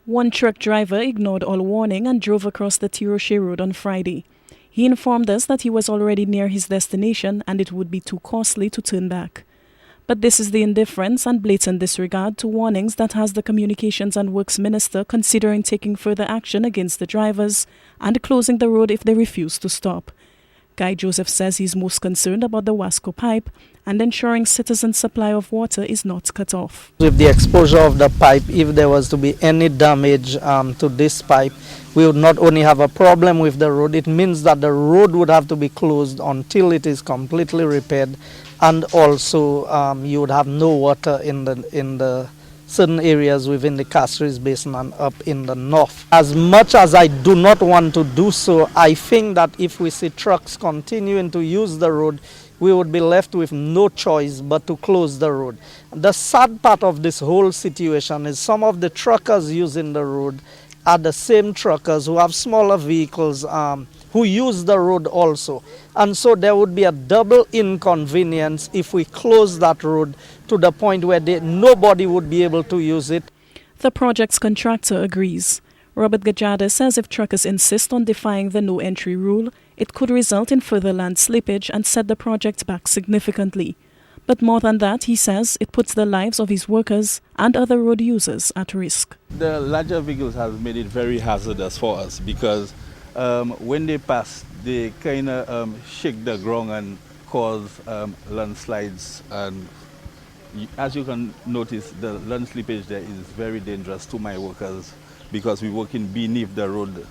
One truck driver ignored all warning and drove across the Ti Rocher road on Friday. He informed us that he was already near his destination and it would be too costly to turn back. But this is the indifference and blatant disregard to warnings that has the Communications and Works Minister considering taking further action against the drivers and closing the road if they refuse to stop. Guy Joseph says he's most concerned about the WASCO pipe and ensuring citizens' supply of water is not cut off. With the exposure of the pipe, if there was to be any damage to this pipe, we would not only have a problem with the road, it means that the road would have to be closed until it is completely repaired, and also you would have no water in the certain areas within the Castries basin and up in the north. As much as I do not want to do so, I think that if we see trucks continuing to use the road, we would be left with no choice but to close the road. The sad part of this whole situation is some of the truckers using the road are the same truckers who have smaller vehicles who use the road also. And so there would be a double inconvenience if we close that road to the point where nobody would be able to use it. The project's contractor agrees. Robert Gajada says if truckers insist on defying the no-entry rule, it could result in further land slippage and set the project back significantly. But more than that, he says it puts the lives of his workers and other road users at risk. The larger vehicles have made it very hazardous for us because when they pass, they kind of shake the ground and cause landslides. And as you can notice, the land slippage there is very dangerous to my workers because we're working beneath the road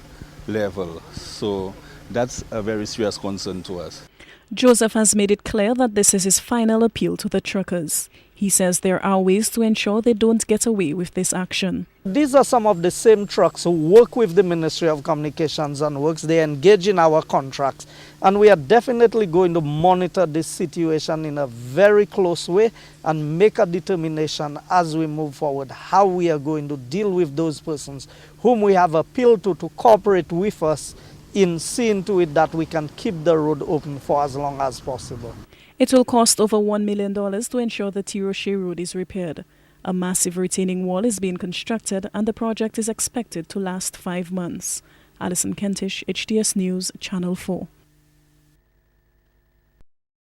level. So that's a very serious concern to us. Joseph has made it clear that this is his final appeal to the truckers. He says there are ways to ensure they don't get away with this action. These are some of the same trucks who work with the Ministry of Communications and Works. They engage in our contracts. And we are definitely going to monitor this situation in a very close way and make a determination as we move forward how we are going to deal with those persons whom we have appealed to cooperate with us in seeing to it that we can keep the road open for as long as possible. It will cost over $1 million to ensure the Ti Rocher road is repaired. A massive retaining wall is being constructed and the project is expected to last 5 months. Alison Kentish, HTS News, Channel 4.